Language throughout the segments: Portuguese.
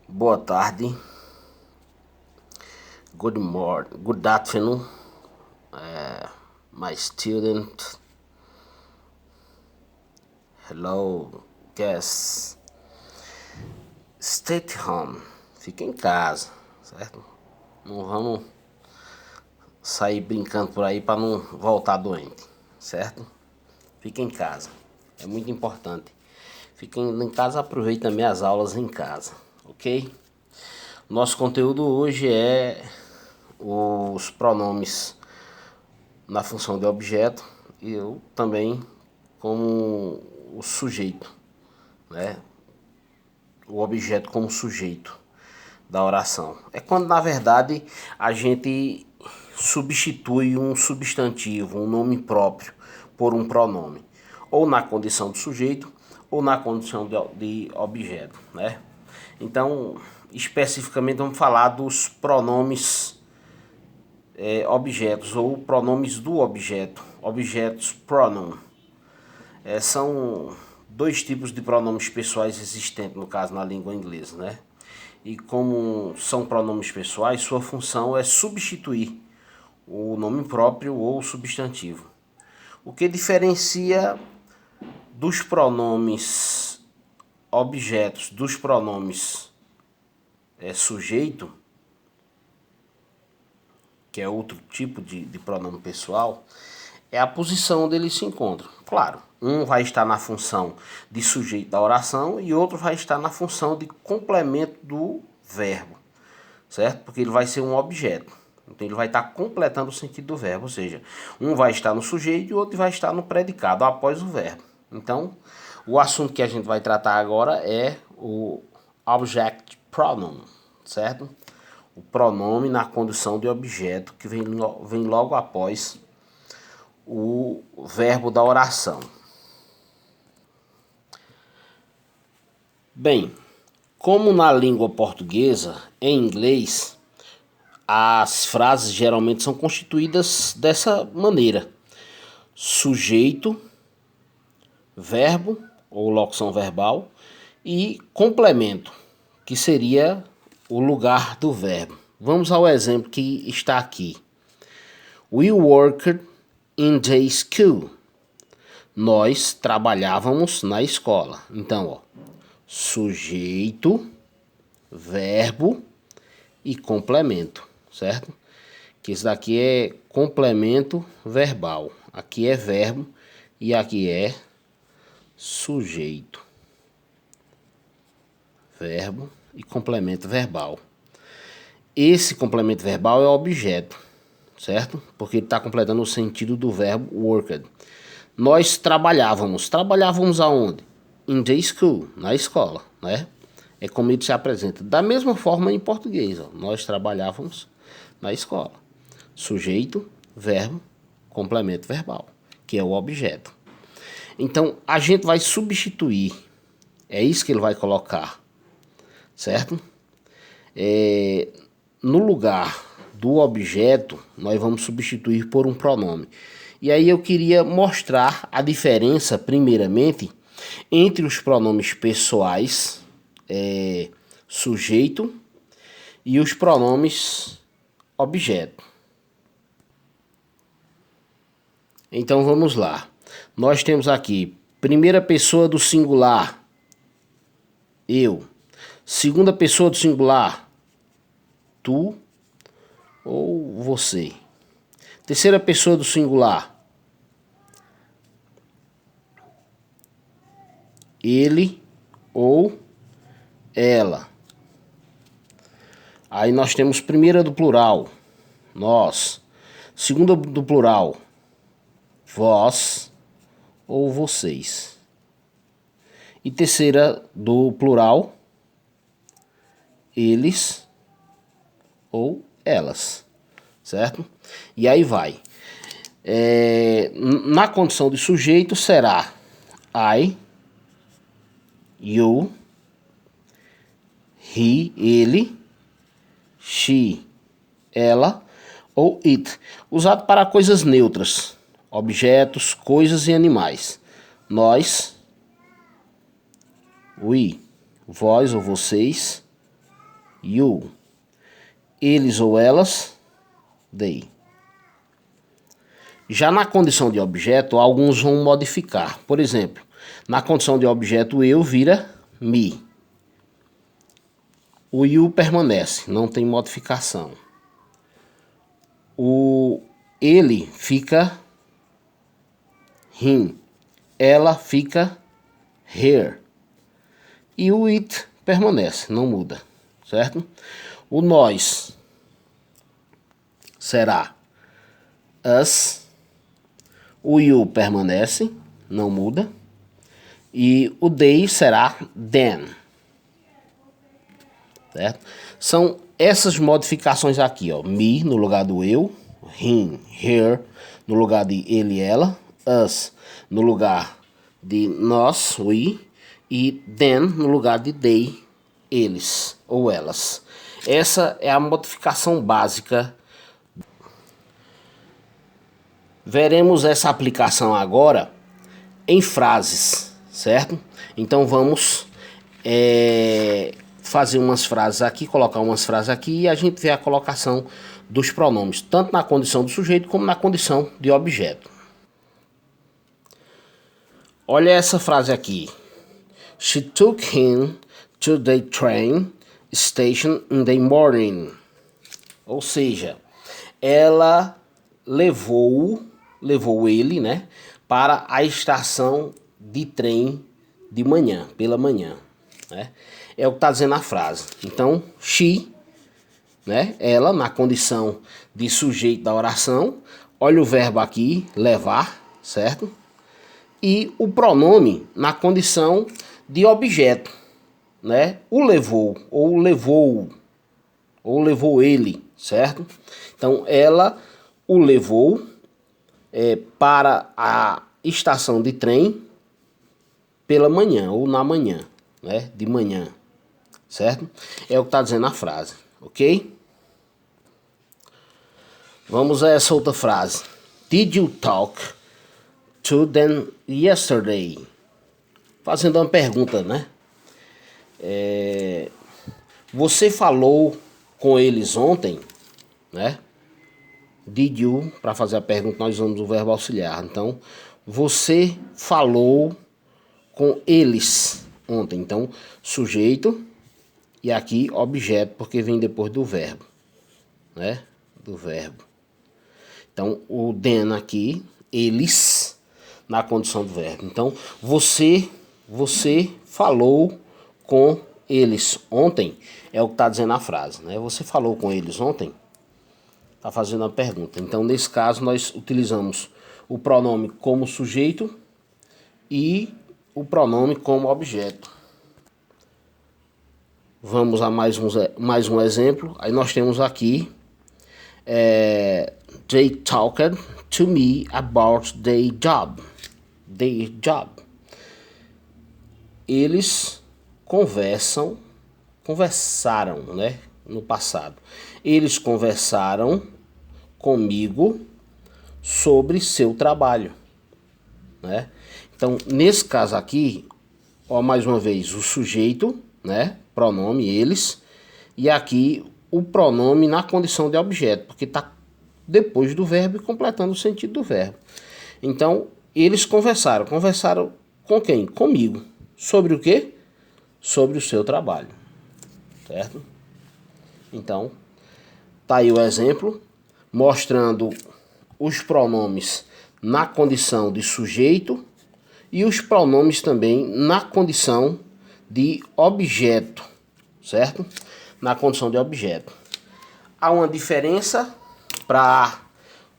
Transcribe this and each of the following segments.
Boa tarde, good morning, good afternoon, my student. Hello, guests. Stay at home. Fica em casa, certo? Não vamos sair brincando por aí para não voltar doente, certo? Fica em casa. É muito importante. Fica em casa, aproveite também as aulas em casa, ok? Nosso conteúdo hoje é os pronomes na função de objeto e eu também como o sujeito, né? O objeto como sujeito da oração. É quando na verdade a gente substitui um substantivo, um nome próprio, por um pronome, ou na condição de sujeito ou na condição de objeto, né? Então, especificamente vamos falar dos pronomes objetos ou pronomes do objeto, objetos pronoun. São dois tipos de pronomes pessoais existentes, no caso, na língua inglesa, né? E como são pronomes pessoais, sua função é substituir o nome próprio ou o substantivo. O que diferencia dos pronomes objetos dos pronomes sujeito, que é outro tipo de pronome pessoal, é a posição onde eles se encontram. Claro, um vai estar na função de sujeito da oração e outro vai estar na função de complemento do verbo, certo? Porque ele vai ser um objeto. Então ele vai estar completando o sentido do verbo, ou seja, um vai estar no sujeito e o outro vai estar no predicado após o verbo. Então, o assunto que a gente vai tratar agora é o object pronoun, certo? O pronome na condição de objeto que vem logo após o verbo da oração. Bem, como na língua portuguesa, em inglês, as frases geralmente são constituídas dessa maneira: sujeito, verbo ou locução verbal e complemento, que seria o lugar do verbo. Vamos ao exemplo que está aqui. We worked in the school. Nós trabalhávamos na escola. Então, ó, sujeito, verbo e complemento, certo? Que isso daqui é complemento verbal. Aqui é verbo e aqui é sujeito. Verbo e complemento verbal. Esse complemento verbal é objeto, certo? Porque ele está completando o sentido do verbo worked. Nós trabalhávamos. Trabalhávamos aonde? In the school, na escola, né? É como ele se apresenta. Da mesma forma em português, ó. Nós trabalhávamos na escola. Sujeito, verbo, complemento verbal, que é o objeto. Então, a gente vai substituir. É isso que ele vai colocar, certo? No lugar do objeto, nós vamos substituir por um pronome. E aí eu queria mostrar a diferença, primeiramente, entre os pronomes pessoais, sujeito, e os pronomes objeto. Então vamos lá. Nós temos aqui, primeira pessoa do singular, eu. Segunda pessoa do singular, tu ou você. Terceira pessoa do singular, ele ou ela. Aí nós temos primeira do plural, nós. Segunda do plural, vós ou vocês. E terceira do plural, eles ou elas, certo? E aí vai. Na condição de sujeito será I, you, he, ele, she, ela ou it, usado para coisas neutras, objetos, coisas e animais. Nós, we, vós ou vocês, you. Eles ou elas, they. Já na condição de objeto, alguns vão modificar. Por exemplo, na condição de objeto eu vira me. O you permanece, não tem modificação. O ele fica him. Ela fica her. E o it permanece, não muda, certo? O nós será us. O you permanece, não muda. E o they será them. Certo? São essas modificações aqui, ó. Me no lugar do eu, him, her no lugar de ele e ela, us no lugar de nós, we, e them no lugar de they, eles ou elas. Essa é a modificação básica. Veremos essa aplicação agora em frases, certo? Então vamos fazer umas frases aqui, colocar umas frases aqui e a gente vê a colocação dos pronomes, tanto na condição do sujeito como na condição de objeto. Olha essa frase aqui. She took him to the train station in the morning. Ou seja, ela levou ele, né, para a estação de trem de manhã, pela manhã, né? É o que está dizendo a frase. Então, she, né, ela, na condição de sujeito da oração, olha o verbo aqui, levar, certo? E o pronome na condição de objeto, né? O levou, ou levou ele, certo? Então, ela o levou para a estação de trem pela manhã, ou na manhã, né? De manhã, certo? É o que está dizendo a frase, ok? Vamos a essa outra frase. Did you talk to them yesterday? Fazendo uma pergunta, né? Você falou com eles ontem, né? Did you, para fazer a pergunta, nós usamos o verbo auxiliar. Então, você falou com eles ontem. Então, sujeito e aqui objeto, porque vem depois do verbo, né? Do verbo. Então, o them aqui, eles, na condição do verbo. Então, você falou com eles ontem, é o que está dizendo a frase, né? Você falou com eles ontem? Está fazendo a pergunta. Então, nesse caso, nós utilizamos o pronome como sujeito e o pronome como objeto. Vamos a mais um exemplo. Aí nós temos aqui they talked to me about their job. Eles conversaram, né, no passado. Eles conversaram comigo sobre seu trabalho, né? Então, nesse caso aqui, ó, mais uma vez, o sujeito, né, pronome eles, e aqui o pronome na condição de objeto, porque está depois do verbo e completando o sentido do verbo. Então, eles conversaram com quem? Comigo. Sobre o quê? Sobre o seu trabalho, certo? Então, tá aí o exemplo, mostrando os pronomes na condição de sujeito e os pronomes também na condição de objeto, certo? Na condição de objeto. Há uma diferença para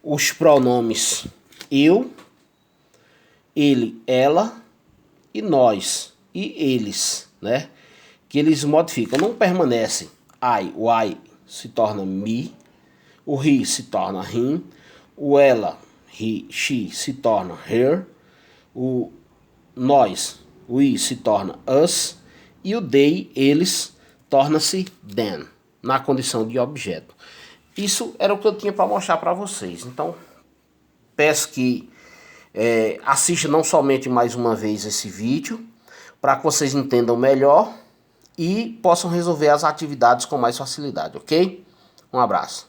os pronomes eu, ele, ela e nós e eles, né? Que eles modificam, não permanecem. O I se torna me, o he se torna him, o ela, she se torna her, o nós, o I se torna us e o they, eles, torna-se them, na condição de objeto. Isso era o que eu tinha para mostrar para vocês. Então, peço que assista não somente mais uma vez esse vídeo, para que vocês entendam melhor e possam resolver as atividades com mais facilidade, ok? Um abraço.